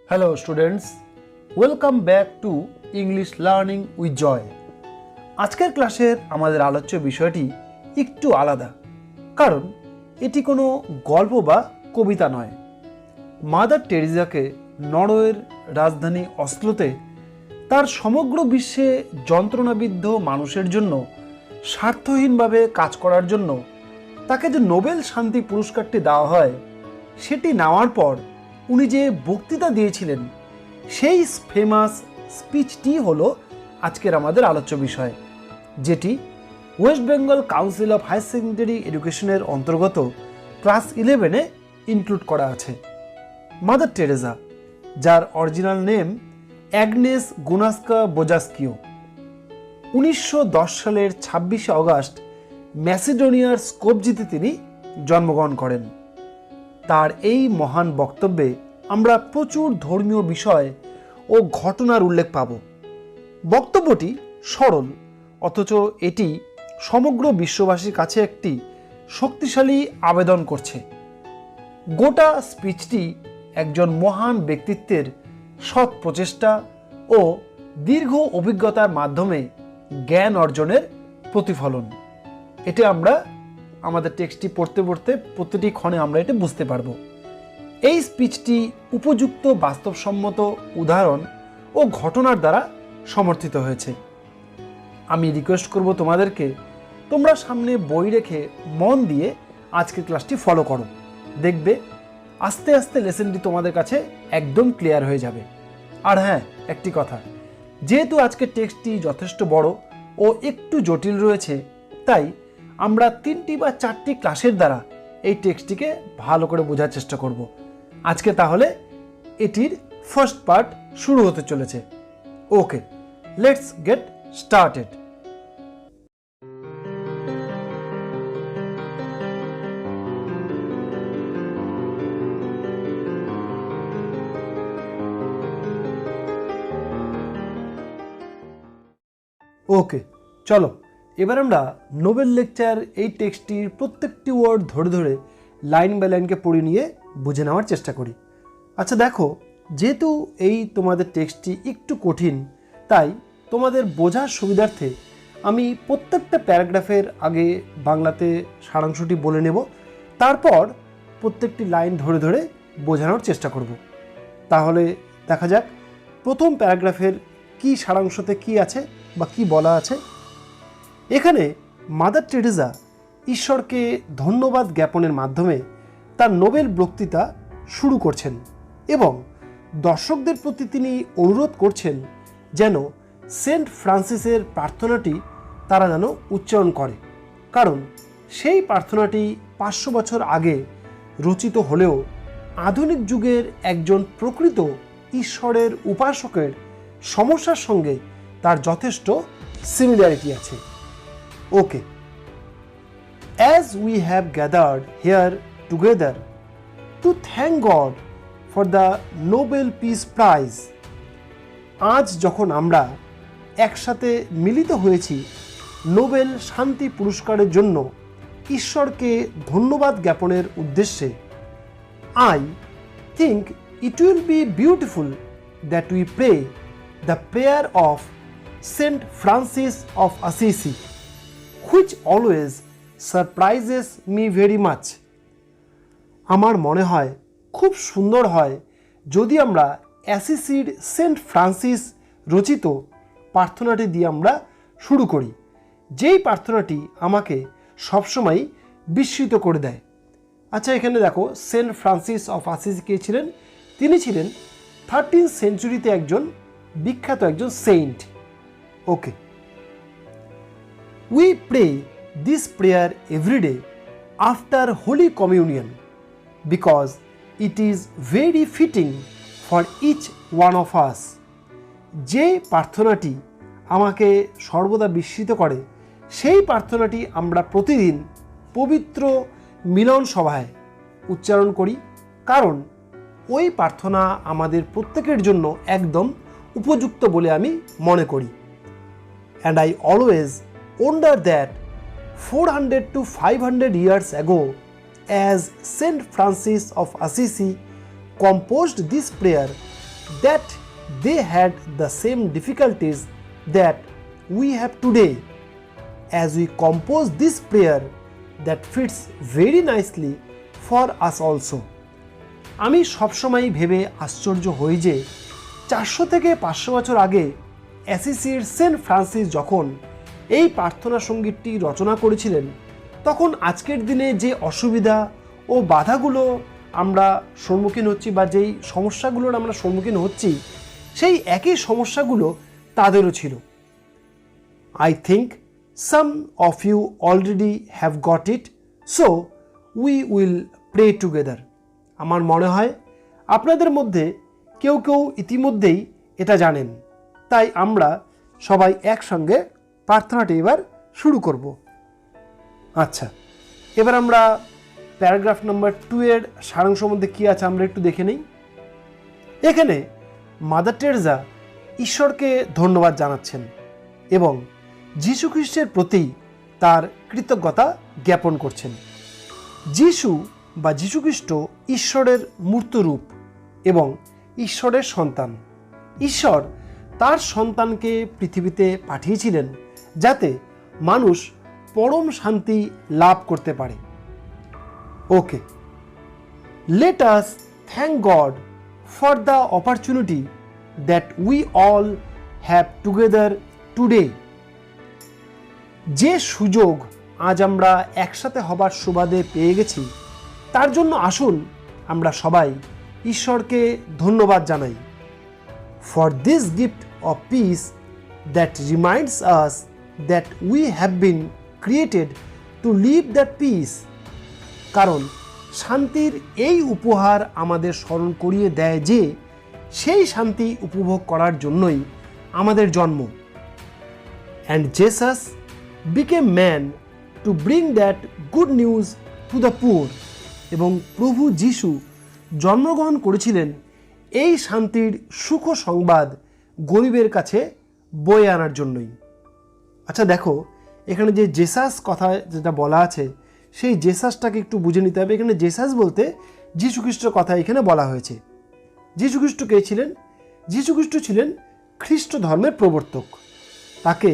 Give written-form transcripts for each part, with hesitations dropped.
Hello students, welcome back to English learning with Joy. আজকের ক্লাসের আমাদের আলোচ্য বিষয়টি একটু আলাদা, কারণ এটি কোনো গল্প বা কবিতা নয়। মাদার টেরিজাকে নরওয়ের রাজধানী অসলোতে তার সমগ্র বিশ্বে যন্ত্রণাবিদ্ধ মানুষের জন্য স্বার্থহীনভাবে কাজ করার জন্য তাকে যে নোবেল শান্তি পুরস্কারটি দেওয়া হয়, সেটি নেওয়ার পর উনি যে বক্তৃতা দিয়েছিলেন, সেই ফেমাস স্পিচটি হলো আজকের আমাদের আলোচ্য বিষয়, যেটি West Bengal Council of Higher Secondary এডুকেশনের অন্তর্গত ক্লাস 11-এ ইনক্লুড করা আছে। মাদার টেরেসা, যার original name Agnes Gonxha Bojaxhiu, 1910 সালের 26শে অগাস্ট ম্যাসিডোনিয়ার স্কোপজিতে তিনি জন্মগ্রহণ করেন। তার এই মহান বক্তব্যে আমরা প্রচুর ধর্মীয় বিষয় ও ঘটনার উল্লেখ পাব। বক্তব্যটি সরল, অথচ এটি সমগ্র বিশ্ববাসীর কাছে একটি শক্তিশালী আবেদন করছে। গোটা স্পিচটি একজন মহান ব্যক্তিত্বের সৎ প্রচেষ্টা ও দীর্ঘ অভিজ্ঞতার মাধ্যমে জ্ঞান অর্জনের প্রতিফলন। এটা আমরা আমাদের টেক্সটটি পড়তে পড়তে প্রতিটি ক্ষণে আমরা এটা বুঝতে পারবো। এই স্পিচটি উপযুক্ত বাস্তবসম্মত উদাহরণ ও ঘটনার দ্বারা সমর্থিত হয়েছে। আমি রিকোয়েস্ট করব তোমাদেরকে, তোমরা সামনে বই রেখে মন দিয়ে আজকের ক্লাসটি ফলো করো। দেখবে আস্তে আস্তে লেসনটি তোমাদের কাছে একদম ক্লিয়ার হয়ে যাবে। আর হ্যাঁ, একটি কথা, যেহেতু আজকের টেক্সটটি যথেষ্ট বড় ও একটু জটিল রয়েছে, তাই আমরা 3টি বা 4টি ক্লাসের দ্বারা এই টেক্সটটিকে ভালো করে বোঝার চেষ্টা করব। আজকে তাহলে এটির ফার্স্ট পার্ট শুরু হতে চলেছে। ওকে, লেটস গেট স্টার্টেড। ওকে, চলো এবার আমরা নোবেল লেকচার এই টেক্সটটির প্রত্যেকটি ওয়ার্ড ধরে ধরে লাইন বাই লাইনকে পড়ে নিয়ে বুঝে নেওয়ার চেষ্টা করি। আচ্ছা দেখো, যেহেতু এই তোমাদের টেক্সটটি একটু কঠিন, তাই তোমাদের বোঝার সুবিধার্থে আমি প্রত্যেকটা প্যারাগ্রাফের আগে বাংলাতে সারাংশটি বলে নেব, তারপর প্রত্যেকটি লাইন ধরে ধরে বোঝানোর চেষ্টা করব। তাহলে দেখা যাক প্রথম প্যারাগ্রাফের কি সারাংশতে কি আছে বা কি বলা আছে। এখানে মাদার টেরেসা ঈশ্বরকে ধন্যবাদ জ্ঞাপনের মাধ্যমে তার নোবেল বক্তৃতা শুরু করছেন এবং দর্শকদের প্রতি তিনি অনুরোধ করছেন যেন সেন্ট ফ্রান্সিসের প্রার্থনাটি তারা যেন উচ্চারণ করে, কারণ সেই প্রার্থনাটি 500 বছর আগে রচিত হলেও আধুনিক যুগের একজন প্রকৃত ঈশ্বরের উপাসকের সমস্যার সঙ্গে তার যথেষ্ট সিমিলারিটি আছে। Okay, as we have gathered here together to thank God for the Nobel Peace Prize, আজ যখন আমরা একসাথে মিলিত হয়েছি নোবেল শান্তি পুরস্কারের জন্য ঈশ্বরকে ধন্যবাদ জ্ঞাপনের উদ্দেশ্যে, I think it will be beautiful that we pray the prayer of Saint Francis of Assisi, which always surprises me very much. আমার মনে হয় খুব সুন্দর হয় যদি আমরা অ্যাসিসির সেন্ট ফ্রান্সিস রচিত প্রার্থনাটি দিয়ে আমরা শুরু করি, যেই প্রার্থনাটি আমাকে সবসময় বিস্মিত করে দেয়। আচ্ছা এখানে দেখো, সেন্ট ফ্রান্সিস অফ অ্যাসিসি কে ছিলেন? তিনি ছিলেন 13th সেঞ্চুরিতে একজন বিখ্যাত একজন Saint. Okay, we pray this prayer every day after Holy Communion because it is very fitting for each one of us. যে প্রার্থনাটি আমাকে সর্বদা বিস্মিত করে, সেই প্রার্থনাটি আমরা প্রতিদিন পবিত্র মিলন সভায় উচ্চারণ করি, কারণ ওই প্রার্থনা আমাদের প্রত্যেকের জন্য একদম উপযুক্ত বলে আমি মনে করি। And I always wonder that 400 to 500 years ago, as Saint Francis of Assisi composed this prayer that they had the same difficulties that we have today. As we compose this prayer that fits very nicely for us also. আমি সবসময় ভেবে আশ্চর্য হই যে 400 থেকে 500 বছর আগে অ্যাসিসির Saint Francis যখন এই প্রার্থনা সঙ্গীতটি রচনা করেছিলেন, তখন আজকের দিনে যে অসুবিধা ও বাধাগুলো আমরা সম্মুখীন হচ্ছি বা যেই সমস্যাগুলোর আমরা সম্মুখীন হচ্ছি, সেই একই সমস্যাগুলো তাদেরও ছিল। I think some of you already have got it, so we will pray together. আমার মনে হয় আপনাদের মধ্যে কেউ কেউ ইতিমধ্যেই এটা জানেন, তাই আমরা সবাই একসঙ্গে প্রার্থনাটি এবার শুরু করব। আচ্ছা, এবার আমরা প্যারাগ্রাফ নাম্বার 2 এর সারাংশ মধ্যে কী আছে আমরা একটু দেখে নিই। এখানে মাদার টেরেসা ঈশ্বরকে ধন্যবাদ জানাচ্ছেন এবং যীশু খ্রিস্টের প্রতি তার কৃতজ্ঞতা জ্ঞাপন করছেন। যীশু বা যীশুখ্রিস্ট ঈশ্বরের মূর্ত রূপ এবং ঈশ্বরের সন্তান। ঈশ্বর তার সন্তানকে পৃথিবীতে পাঠিয়েছিলেন যাতে মানুষ পরম শান্তি লাভ করতে পারে। Okay, let us thank God for the opportunity that we all have together today. যে সুযোগ আজ আমরা একসাথে হবার সুবাদে পেয়ে গেছি, তার জন্য আসুন আমরা সবাই ঈশ্বরকে ধন্যবাদ জানাই। For this gift of peace that reminds us that we have been created to live that peace. কারণ শান্তির এই উপহার আমাদের স্মরণ করিয়ে দেয় যে সেই শান্তি উপভোগ করার জন্যই আমাদের জন্ম। And Jesus became man to bring that good news to the poor. এবং প্রভু যীশু জন্মগ্রহণ করেছিলেন এই শান্তির সুখ সংবাদ গরিবের কাছে বয়ে আনার জন্যই। আচ্ছা দেখো, এখানে যে জেসাস কথা যেটা বলা আছে, সেই জেসাসটাকে একটু বুঝে নিতে হবে। এখানে জেসাস বলতে যীশুখ্রিস্টের কথা এখানে বলা হয়েছে। যীশুখ্রিস্ট কে ছিলেন? যীশুখ্রিস্ট ছিলেন খ্রিস্ট ধর্মের প্রবর্তক। তাকে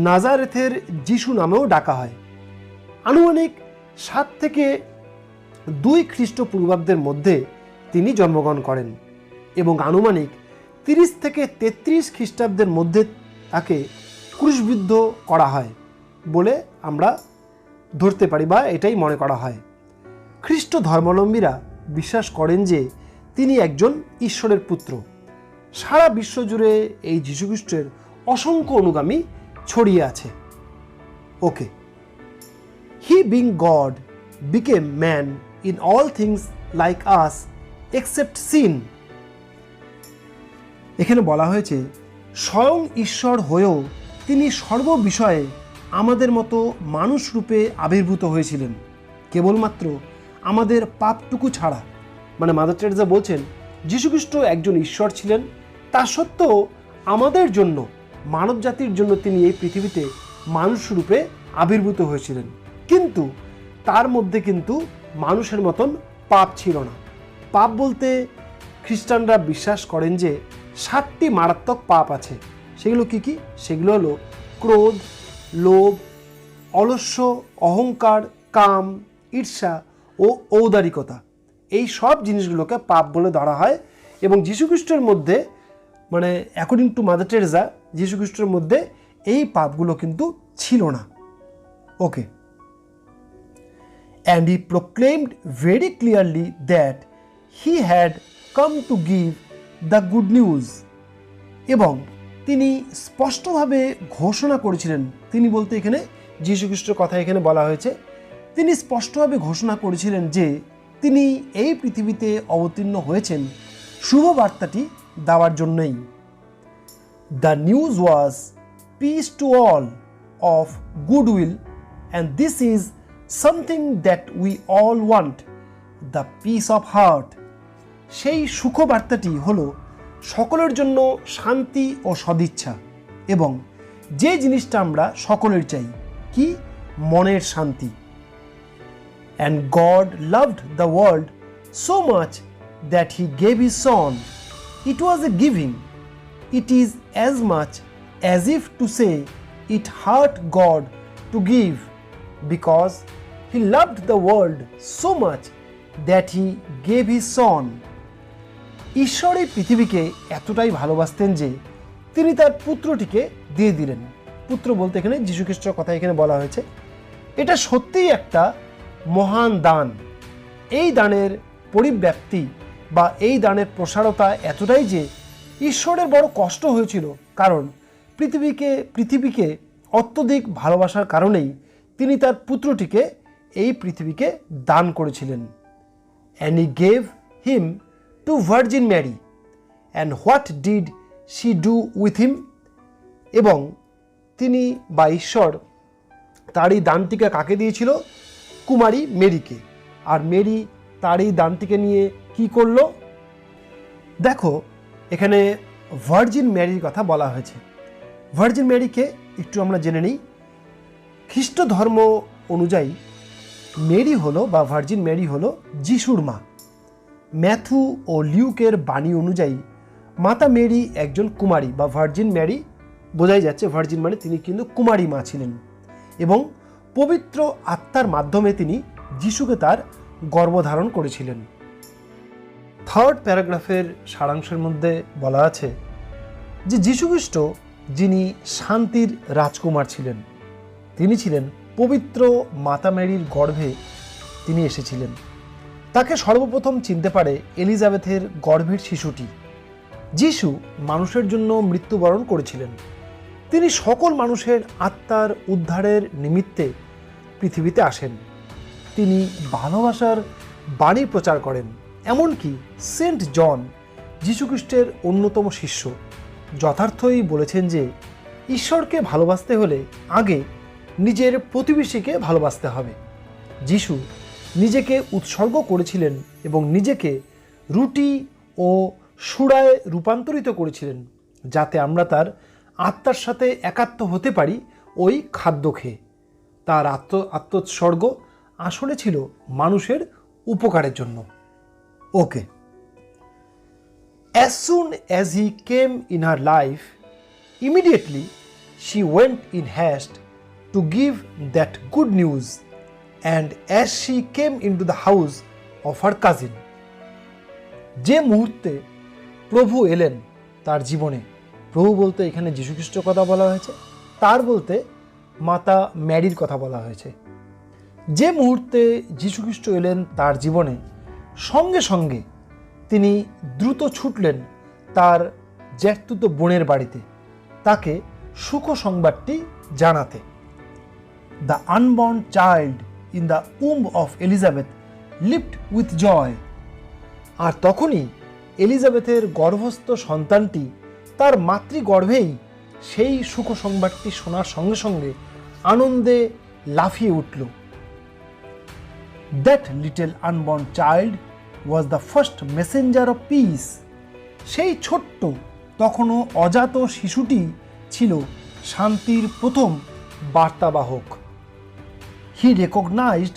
নাজারেথের যিশু নামেও ডাকা হয়। আনুমানিক 7 থেকে 2 খ্রিস্টপূর্বাব্দের মধ্যে তিনি জন্মগ্রহণ করেন এবং আনুমানিক 30 থেকে 33 খ্রিস্টাব্দের মধ্যে তাকে ক্রুশবিদ্ধ করা হয় বলে আমরা ধরতে পারি বা এটাই মনে করা হয়। খ্রিস্ট ধর্মাবলম্বীরা বিশ্বাস করেন যে তিনি একজন ঈশ্বরের পুত্র। সারা বিশ্ব জুড়ে এই যীশুখ্রিস্টের অসংখ্য অনুগামী ছড়িয়ে আছে। Okay, he being God became man in all things like us except sin. এখানে বলা হয়েছে স্বয়ং ঈশ্বর হয়েও তিনি সর্ববিষয়ে আমাদের মতো মানুষ রূপে আবির্ভূত হয়েছিলেন, কেবলমাত্র আমাদের পাপটুকু ছাড়া। মানে মাদার টেরেসা বলছেন যীশুখ্রিস্ট একজন ঈশ্বর ছিলেন, তা সত্ত্বেও আমাদের জন্য, মানব জাতির জন্য তিনি এই পৃথিবীতে মানুষ রূপে আবির্ভূত হয়েছিলেন, কিন্তু তার মধ্যে কিন্তু মানুষের মতন পাপ ছিল না। পাপ বলতে খ্রিস্টানরা বিশ্বাস করেন যে 7টি মারাত্মক পাপ আছে। সেগুলো কি কি? সেগুলো হলো ক্রোধ, লোভ, অলস্য, অহংকার, কাম, ঈর্ষা ও ঔদারিকতা। এই সব জিনিসগুলোকে পাপ বলে ধরা হয় এবং যীশুখ্রিস্টের মধ্যে, মানে অ্যাকর্ডিং টু মাদার টেরেসা, যীশুখ্রিস্টের মধ্যে এই পাপগুলো কিন্তু ছিল না। ওকে, and he proclaimed very clearly that he had come to give the good news. এবং তিনি স্পষ্টভাবে ঘোষণা করেছিলেন, তিনি বলতে এখানে যীশুখ্রিস্টের কথা এখানে বলা হয়েছে, তিনি স্পষ্টভাবে ঘোষণা করেছিলেন যে তিনি এই পৃথিবীতে অবতীর্ণ হয়েছেন শুভ বার্তাটি দেওয়ার জন্যই। The news was peace to all of goodwill, and this is something that we all want, the peace of heart. সেই সুখবার্তাটি হলো সকলের জন্য শান্তি ও সদিচ্ছা, এবং যে জিনিসটা আমরা সকলের চাই, কি? মনের শান্তি। And God loved the world so much that he gave his son, It was a giving. It is as much as if to say it hurt God to give, because He loved the world so much that He gave His Son. ঈশ্বর এই পৃথিবীকে এতটাই ভালোবাসতেন যে তিনি তার পুত্রটিকে দিয়ে দিলেন। পুত্র বলতে এখানে যীশু খ্রিস্টের কথা এখানে বলা হয়েছে। এটা সত্যিই একটা মহান দান। এই দানের পরিব্যাপ্তি বা এই দানের প্রসারতা এতটাই যে ঈশ্বরের বড় কষ্ট হয়েছিল, কারণ পৃথিবীকে অত্যধিক ভালোবাসার কারণেই তিনি তার পুত্রটিকে এই পৃথিবীকে দান করেছিলেন। And He gave Him to Virgin Mary. And what did she do with Him? এবং তিনি বা ঈশ্বর তার এই দানটিকে কাকে দিয়েছিল? কুমারী মেরিকে। আর মেরি তার এই দানটিকে নিয়ে কি করলো? দেখো এখানে ভার্জিন ম্যারির কথা বলা হয়েছে। ভার্জিন ম্যারিকে একটু আমরা জেনে নিই। খ্রিস্ট ধর্ম অনুযায়ী মেরি হলো বা ভার্জিন ম্যারি হলো যিশুর মা। ম্যাথু ও লিউকের বাণী অনুযায়ী মাতা মেরি একজন কুমারী বা ভার্জিন ম্যারি, বোঝাই যাচ্ছে ভার্জিন মানে তিনি কিন্তু কুমারী মা ছিলেন, এবং পবিত্র আত্মার মাধ্যমে তিনি যিশুকে তার গর্ভধারণ করেছিলেন। থার্ড প্যারাগ্রাফের সারাংশের মধ্যে বলা আছে যে যীশুখ্রিস্ট যিনি শান্তির রাজকুমার ছিলেন, তিনি ছিলেন পবিত্র মাতা মেরির গর্ভে তিনি এসেছিলেন। তাকে সর্বপ্রথম চিনতে পারে এলিজাবেথের গর্ভের শিশুটি। যিশু মানুষের জন্য মৃত্যুবরণ করেছিলেন। তিনি সকল মানুষের আত্মার উদ্ধারের নিমিত্তে পৃথিবীতে আসেন। তিনি ভালোবাসার বাণী প্রচার করেন। এমনকি সেন্ট জন যীশুখ্রিস্টের অন্যতম শিষ্য যথার্থই বলেছেন যে ঈশ্বরকে ভালোবাসতে হলে আগে নিজের প্রতিবেশীকে ভালোবাসতে হবে। যিশু নিজেকে উৎসর্গ করেছিলেন এবং নিজেকে রুটি ও সুরায় রূপান্তরিত করেছিলেন, যাতে আমরা তার আত্মার সাথে একাত্ম হতে পারি ওই খাদ্য খেয়ে। তার আত্মোৎসর্গ আসলে ছিল মানুষের উপকারের জন্য। ওকে, as soon as He came in her life, immediately she went in haste to give that good news, and as she came into the house of her cousin. যে মুহূর্তে প্রভু এলেন তার জীবনে, প্রভু বলতে এখানে যীশুখ্রিস্টের কথা বলা হয়েছে, তার বলতে মাতা ম্যারির কথা বলা হয়েছে। যে মুহূর্তে যীশুখ্রিস্ট এলেন তার জীবনে, সঙ্গে সঙ্গে তিনি দ্রুত ছুটলেন তার জ্যাঠতুতো বোনের বাড়িতে তাকে সুখ সংবাদটি জানাতে। The unborn child in the womb of Elizabeth leaped with joy. আর তখনই এলিজাবেথের গর্ভস্থ সন্তানটি তার মাতৃগর্ভেই সেই সুখ সংবাদটি শোনার সঙ্গে সঙ্গে আনন্দে লাফিয়ে উঠল। That little unborn child was the first messenger of peace. সেই ছোট্ট তখনও অজাত শিশুটি ছিল শান্তির প্রথম বার্তাবাহক। He recognised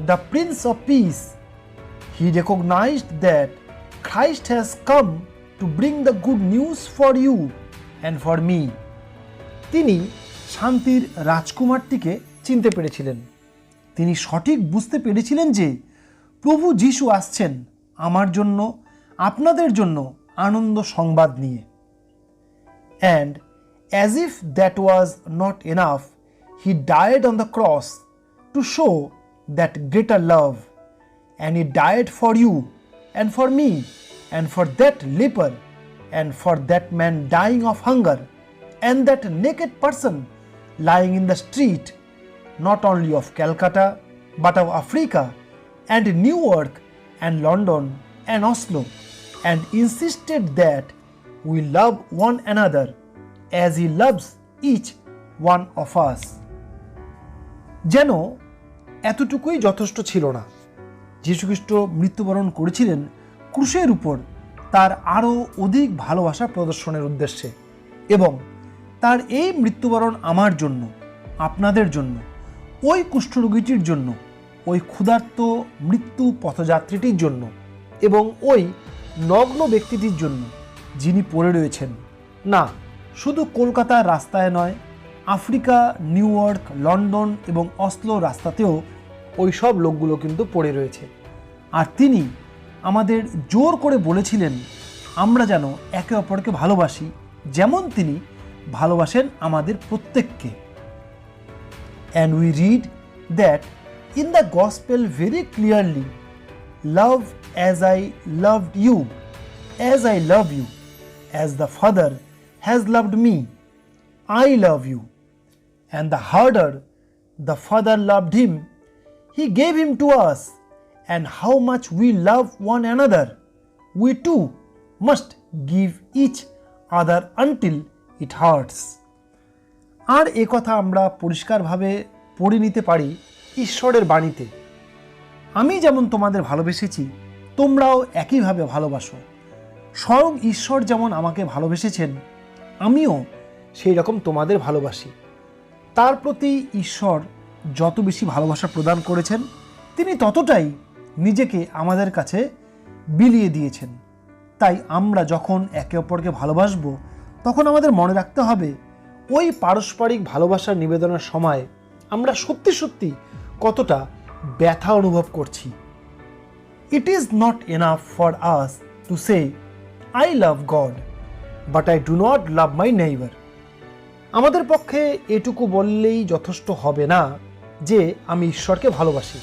the prince of peace. He recognised that Christ has come to bring the good news for you and for me. তিনি শান্তির রাজকুমারটিকে চিনতে পেরেছিলেন। তিনি সঠিক বুঝতে পেরেছিলেন যে প্রভু যিশু আসছেন আমার জন্য, আপনাদের জন্য আনন্দ সংবাদ নিয়ে। And as if that was not enough, He died on the cross to show that greater love, and He died for you and for me, and for that leper, and for that man dying of hunger, and that naked person lying in the street, not only of Calcutta, but of Africa, and New York, and London, and Oslo, and insisted that we love one another as He loves each one of us. যেন এতটুকুই যথেষ্ট ছিল না, যীশুখ্রিস্ট মৃত্যুবরণ করেছিলেন ক্রুশের উপর তার আরও অধিক ভালোবাসা প্রদর্শনের উদ্দেশ্যে, এবং তার এই মৃত্যুবরণ আমার জন্য, আপনাদের জন্য, ওই কুষ্ঠরোগীটির জন্য, ওই ক্ষুধার্ত মৃত্যু পথযাত্রীটির জন্য, এবং ওই নগ্ন ব্যক্তিটির জন্য, যিনি পড়ে রয়েছেন। না, শুধু কলকাতার রাস্তায় নয়, আফ্রিকা, নিউ ইয়র্ক, লন্ডন এবং অসলো রাস্তাতেও ওই সব লোকগুলো কিন্তু পড়ে রয়েছে। আর তিনি আমাদের জোর করে বলেছিলেন আমরা যেন একে অপরকে ভালোবাসি, যেমন তিনি ভালোবাসেন আমাদের প্রত্যেককে। And we read that in the gospel very clearly, love as I loved you, as I love you, as the Father has loved me, I love you. And the harder the Father loved him, he gave him to us. And how much we love one another, we too must give each other until it hurts. আর এ কথা আমরা পরিষ্কারভাবে পড়ে নিতে পারি ঈশ্বরের বাণীতে, আমি যেমন তোমাদের ভালোবেসেছি তোমরাও একইভাবে ভালোবাসো। স্বয়ং ঈশ্বর যেমন আমাকে ভালোবেসেছেন, আমিও সেই রকম তোমাদের ভালোবাসি। তার প্রতি ঈশ্বর যত বেশি ভালোবাসা প্রদান করেছেন, তিনি ততটাই নিজেকে আমাদের কাছে বিলিয়ে দিয়েছেন। তাই আমরা যখন একে অপরকে ভালোবাসবো, তখন আমাদের মনে রাখতে হবে ওই পারস্পরিক ভালোবাসার নিবেদনের সময় আমরা সত্যি সত্যি কতটা ব্যথা অনুভব করছি। It is not enough for us to say I love god but I do not love my neighbour. আমাদের পক্ষে এটুকু বললেই যথেষ্ট হবে না যে আমি ঈশ্বরকে ভালোবাসি,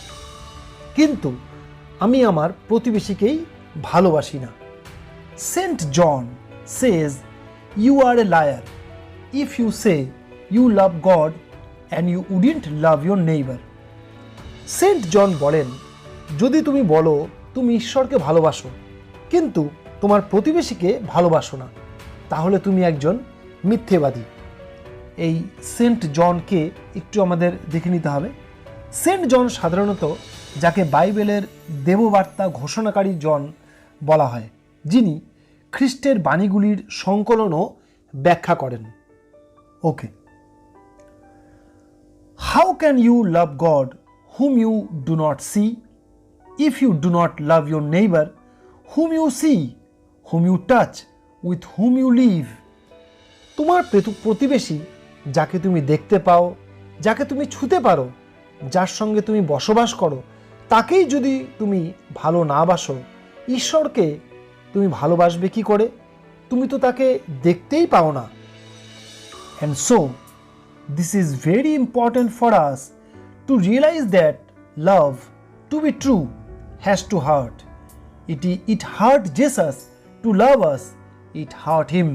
কিন্তু আমি আমার প্রতিবেশীকেই ভালোবাসি না। Saint John says you are a liar if you say you love God and you wouldn't love your neighbour. Saint John বলেন, যদি তুমি বলো তুমি ঈশ্বরকে ভালোবাসো কিন্তু তোমার প্রতিবেশীকে ভালোবাসো না, তাহলে তুমি একজন মিথ্যেবাদী। এই সেন্ট জনকে একটু আমাদের দেখে নিতে হবে। সেন্ট জন সাধারণত যাকে বাইবেলের দেববার্তা ঘোষণাকারী জন বলা হয়, যিনি খ্রিস্টের বাণীগুলির সংকলনও ব্যাখ্যা করেন। Okay, how can you love God whom you do not see, if you do not love your neighbor whom you see, whom you touch, with whom you live? তোমার প্রতিবেশী যাকে তুমি দেখতে পাও, যাকে তুমি ছুঁতে পারো, যার সঙ্গে তুমি বসবাস করো, তাকেই যদি তুমি ভালো না বাসো, ঈশ্বরকে তুমি ভালোবাসবে কি করে? তুমি তো তাকে দেখতেই পাও না। And so this is very important for us to realize that love, to be true, has to hurt. It hurt Jesus to love us, it hurt him.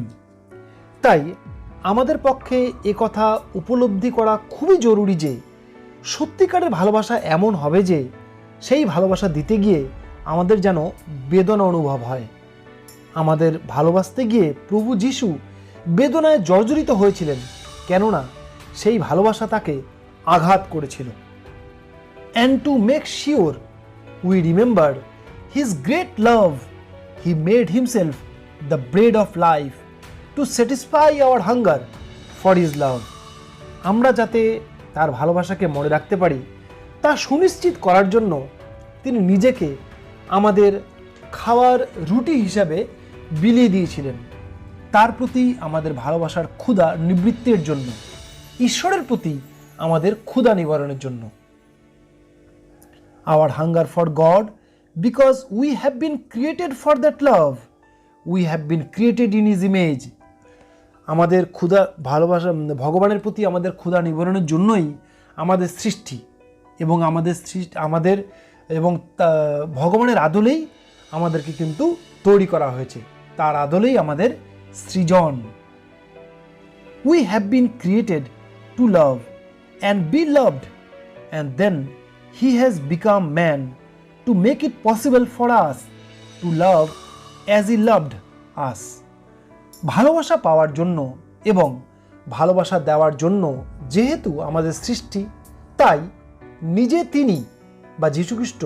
তাই আমাদের পক্ষে একথা উপলব্ধি করা খুবই জরুরি যে সত্যিকারের ভালোবাসা এমন হবে যে সেই ভালোবাসা দিতে গিয়ে আমাদের যেন বেদনা অনুভব হয়। আমাদের ভালোবাসতে গিয়ে প্রভু যিশু বেদনায় জর্জরিত হয়েছিলেন, কেননা সেই ভালোবাসা তাকে আঘাত করেছিল। And to make sure we remember his great love, he made himself the bread of life to satisfy our hunger for his love. আমরা যাতে তার ভালোবাসাকে মনে রাখতে পারি তা সুনিশ্চিত করার জন্য তিনি নিজেকে আমাদের খাওয়ার রুটি হিসাবে বিলিয়ে দিয়েছিলেন, তার প্রতি আমাদের ভালোবাসার ক্ষুধা নিবৃত্তির জন্য, ঈশ্বরের প্রতি আমাদের ক্ষুধা নিবারণের জন্য। Our hunger for God, because we have been created for that love, we have been created in his image. আমাদের ক্ষুধা ভালোবাসা ভগবানের প্রতি আমাদের ক্ষুধা নিবারণের জন্যই আমাদের সৃষ্টি, এবং আমাদের এবং ভগবানের আদলেই আমাদেরকে কিন্তু তৈরি করা হয়েছে, তার আদলেই আমাদের সৃজন। We have been created to love and be loved, and then he has become man to make it possible for us to love as he loved us. ভালোবাসা পাওয়ার জন্য এবং ভালোবাসা দেওয়ার জন্য যেহেতু আমাদের সৃষ্টি, তাই নিজে তিনি বা যীশুখ্রিস্ট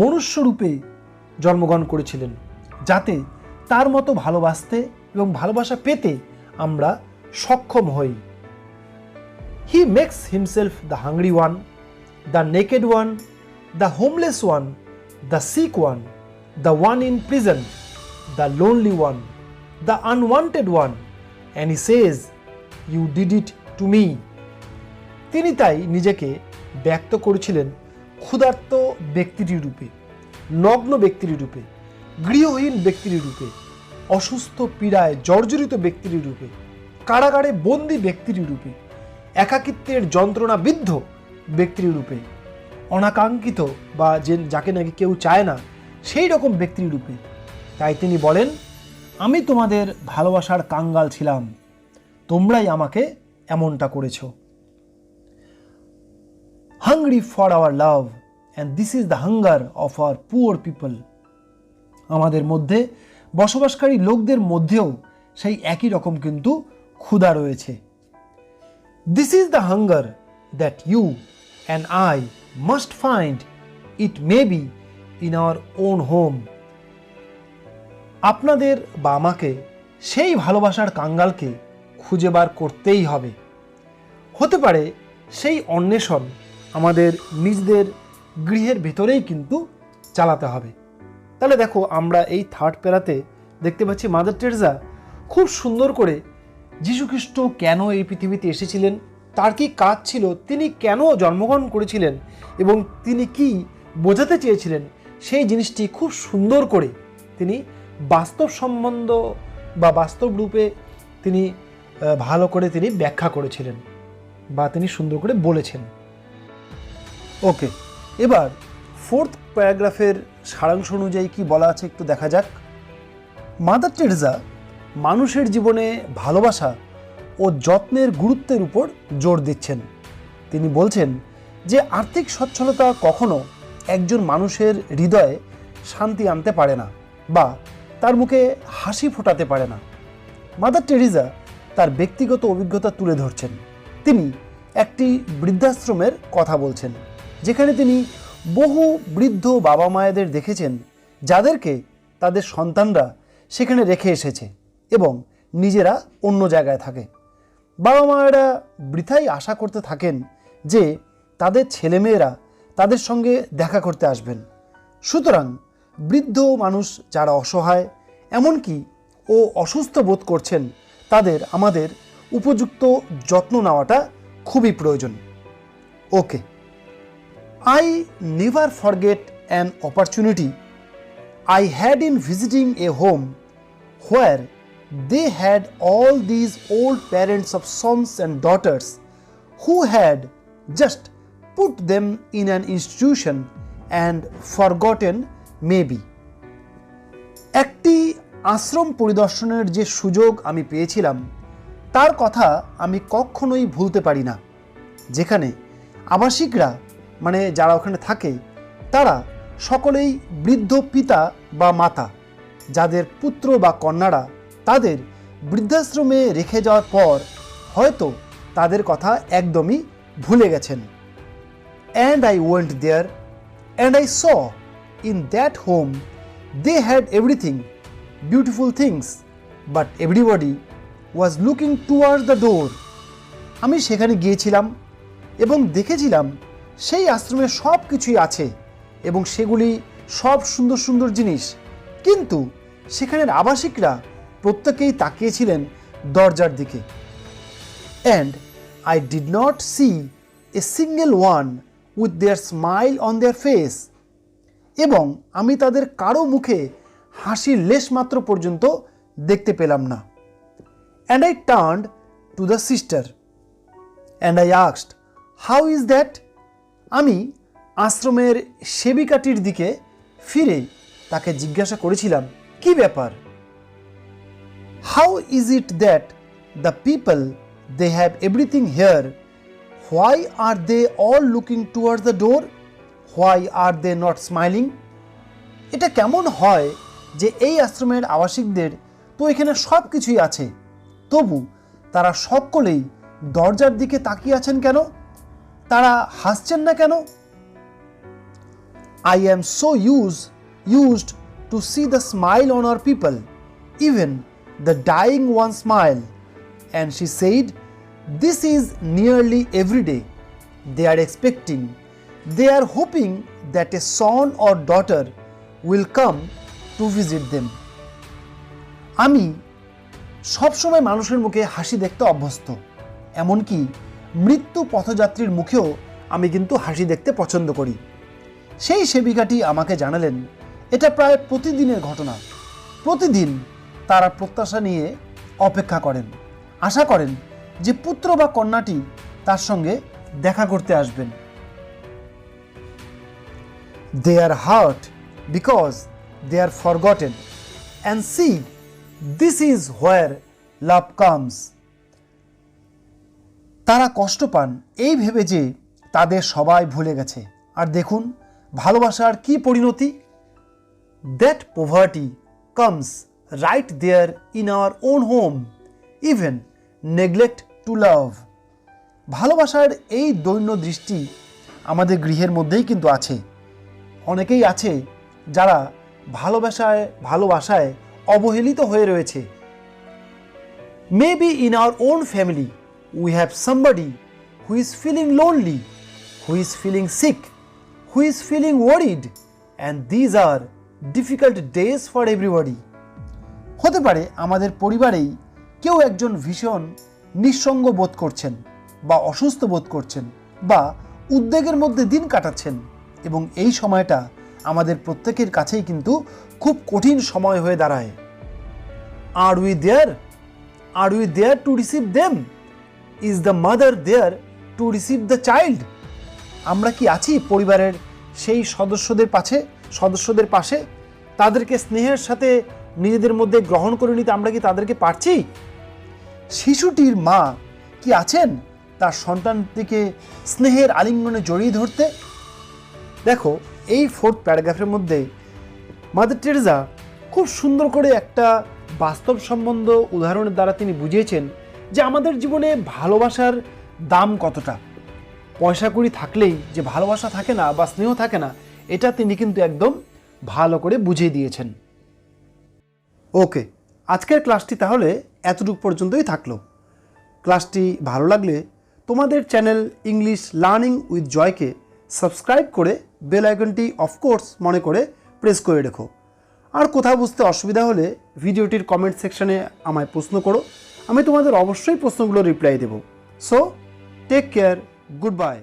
মনুষ্যরূপে জন্মগ্রহণ করেছিলেন, যাতে তার মতো ভালোবাসতে এবং ভালোবাসা পেতে আমরা সক্ষম হই। He makes himself the hungry one, the naked one, the homeless one, the sick one, the one in prison, the lonely one, the unwanted one, and he says, "You did it to me." তিনি তাই নিজেকে ব্যক্ত করেছিলেন ক্ষুধার্ত ব্যক্তির রূপে, নগ্ন ব্যক্তির রূপে, গৃহহীন ব্যক্তির রূপে, অসুস্থ পীড়ায় জর্জরিত ব্যক্তির রূপে, কারাগারে বন্দী ব্যক্তির রূপে, একাকিত্বের যন্ত্রণাবিদ্ধ ব্যক্তির রূপে, অনাকাঙ্ক্ষিত বা যাকে নাকি কেউ চায় না সেই রকম ব্যক্তির রূপে। তাই তিনি বলেন, আমি তোমাদের ভালোবাসার কাঙ্গাল ছিলাম, তোমরাই আমাকে এমনটা করেছ। Hungry for our love, and this is the hunger of our poor people. আমাদের মধ্যে বসবাসকারী লোকদের মধ্যেও সেই একই রকম কিন্তু ক্ষুধা রয়েছে। This is the hunger that you and I must find. It may be in our own home. আপনাদের বা আমাকে সেই ভালোবাসার কাঙ্গালকে খুঁজে বার করতেই হবে। হতে পারে সেই অন্বেষণ আমাদের নিজেদের গৃহের ভিতরেই কিন্তু চালাতে হবে। তাহলে দেখো, আমরা এই থার্ড প্যারাতে দেখতে পাচ্ছি মাদার টেরেসা খুব সুন্দর করে যীশুখ্রিস্ট কেন এই পৃথিবীতে এসেছিলেন, তার কি কাজ ছিল, তিনি কেন জন্মগ্রহণ করেছিলেন এবং তিনি কি বোঝাতে চেয়েছিলেন, সেই জিনিসটি খুব সুন্দর করে তিনি বাস্তব সম্বন্ধ বা বাস্তব রূপে তিনি ভালো করে তিনি ব্যাখ্যা করেছিলেন বা তিনি সুন্দর করে বলেছেন। ওকে, এবার ফোর্থ প্যারাগ্রাফের সারাংশ অনুযায়ী কি বলা আছে একটু দেখা যাক। মাদার টেরেসা মানুষের জীবনে ভালোবাসা ও যত্নের গুরুত্বের উপর জোর দিচ্ছেন। তিনি বলছেন যে আর্থিক সচ্ছলতা কখনো একজন মানুষের হৃদয়ে শান্তি আনতে পারে না বা তার মুখে হাসি ফোটাতে পারে না। মাদার টেরেসা তার ব্যক্তিগত অভিজ্ঞতা তুলে ধরছেন। তিনি একটি বৃদ্ধাশ্রমের কথা বলছেন, যেখানে তিনি বহু বৃদ্ধ বাবা মায়েদের দেখেছেন যাদেরকে তাদের সন্তানরা সেখানে রেখে এসেছে এবং নিজেরা অন্য জায়গায় থাকে। বাবা মায়েরা বৃথাই আশা করতে থাকেন যে তাদের ছেলেমেয়েরা তাদের সঙ্গে দেখা করতে আসবেন। সুতরাং বৃদ্ধ মানুষ যারা অসহায়, এমনকি ও অসুস্থ বোধ করছেন, তাদের আমাদের উপযুক্ত যত্ন নেওয়াটা খুবই প্রয়োজন। ওকে, I never forget an opportunity I had in visiting a home where they had all these old parents of sons and daughters who had just put them in an institution and forgotten maybe. একটি আশ্রম পরিদর্শনের যে সুযোগ আমি পেয়েছিলাম তার কথা আমি কখনোই ভুলতে পারি না, যেখানে আবাসিকরা মানে যারা ওখানে থাকে তারা সকলেই বৃদ্ধ পিতা বা মাতা, যাদের পুত্র বা কন্যারা তাদের বৃদ্ধাশ্রমে রেখে যাওয়ার পর হয়তো তাদের কথা একদমই ভুলে গেছেন। And I went there and I saw in that home they had everything, beautiful things, but everybody was looking towards the door. আমি সেখানে গিয়েছিলাম এবং দেখেছিলাম সেই আশ্রমে সব কিছুই আছে এবং সেগুলি সব সুন্দর সুন্দর জিনিস, কিন্তু সেখানের আবাসিকরা প্রত্যেকেই তাকিয়েছিলেন দরজার দিকে। And I did not see a single one with their smile on their face. এবং আমি তাদের কারো মুখে হাসির লেশমাত্র পর্যন্ত দেখতে পেলাম না। And I turned to the sister and I asked, "How is that?" আমি আশ্রমের সেবিকাটির দিকে ফিরে তাকে জিজ্ঞাসা করেছিলাম, কি ব্যাপার? How is it that the people, they have everything here, why are they all looking towards the door? Why are they not smiling? এটা কেমন হয় যে এই আশ্রমের আবাসিকদের তো এখানে সব কিছুই আছে, তবু তারা সকলেই দরজার দিকে তাকিয়ে আছেন কেন? তারা হাসছেন না কেন? I am so used to see the smile on our people, even the dying one smile. And she said, this is nearly every day. They are expecting, they are hoping that a son or daughter will come to visit them. আমি সবসময় মানুষের মুখে হাসি দেখতে অভ্যস্ত, এমনকি মৃত্যু পথযাত্রীর মুখেও আমি কিন্তু হাসি দেখতে পছন্দ করি। সেই সেবিকাটি আমাকে জানালেন এটা প্রায় প্রতিদিনের ঘটনা। প্রতিদিন তারা প্রত্যাশা নিয়ে অপেক্ষা করেন, আশা করেন যে পুত্র বা কন্যাটি তার সঙ্গে দেখা করতে আসবেন। They are hurt because they are forgotten, and see, this is where love comes. তারা কষ্ট পান এই ভেবে যে তাদের সবাই ভুলে গেছে, আর দেখুন ভালোবাসার কি পরিণতি। That poverty comes right there in our own home, even neglect to love. ভালোবাসার এই দৈন্য দৃষ্টি আমাদের গৃহের মধ্যেই কিন্তু আছে। অনেকেই আছে যারা ভালোবাসায় অবহেলিত হয়ে রয়েছে। Maybe in our own family we have somebody who is feeling lonely, who is feeling sick, who is feeling worried, and these are difficult days for everybody. হতে পারে আমাদের পরিবারেই কেউ একজন ভীষণ নিঃসঙ্গ বোধ করছেন, বা অসুস্থ বোধ করছেন, বা উদ্বেগের মধ্যে দিন কাটাচ্ছেন, এবং এই সময়টা আমাদের প্রত্যেকের কাছেই কিন্তু খুব কঠিন সময় হয়ে দাঁড়ায়। Are we there? Are we there to receive them? Is the mother there to receive the child? আমরা কি আছি পরিবারের সেই সদস্যদের পাশে? তাদেরকে স্নেহের সাথে নিজেদের মধ্যে গ্রহণ করে নিতে আমরা কি তাদেরকে পারছি? শিশুটির মা কি আছেন তার সন্তানটিকে স্নেহের আলিঙ্গনে জড়িয়ে ধরতে? দেখো, এই 4th প্যারাগ্রাফের মধ্যে মাদার টেরেসা খুব সুন্দর করে একটা বাস্তবসম্বন্ধ উদাহরণের দ্বারা তিনি বুঝিয়েছেন যে আমাদের জীবনে ভালোবাসার দাম কতটা। পয়সা কড়ি থাকলেই যে ভালোবাসা থাকে না বা স্নেহ থাকে না, এটা তিনি কিন্তু একদম ভালো করে বুঝিয়ে দিয়েছেন। ওকে, আজকের ক্লাসটি তাহলে এতটুকু পর্যন্তই থাকলো। ক্লাসটি ভালো লাগলে তোমাদের চ্যানেল ইংলিশ লার্নিং উইথ জয়কে সাবস্ক্রাইব করে বেল আইকনটি অফকোর্স মনে করে প্রেস করে রেখো। আর কোথাও বুঝতে অসুবিধা হলে ভিডিওটির কমেন্ট সেকশনে আমায় প্রশ্ন করো, আমি তোমাদের অবশ্যই প্রশ্নগুলো রিপ্লাই দেব। So take care, good bye.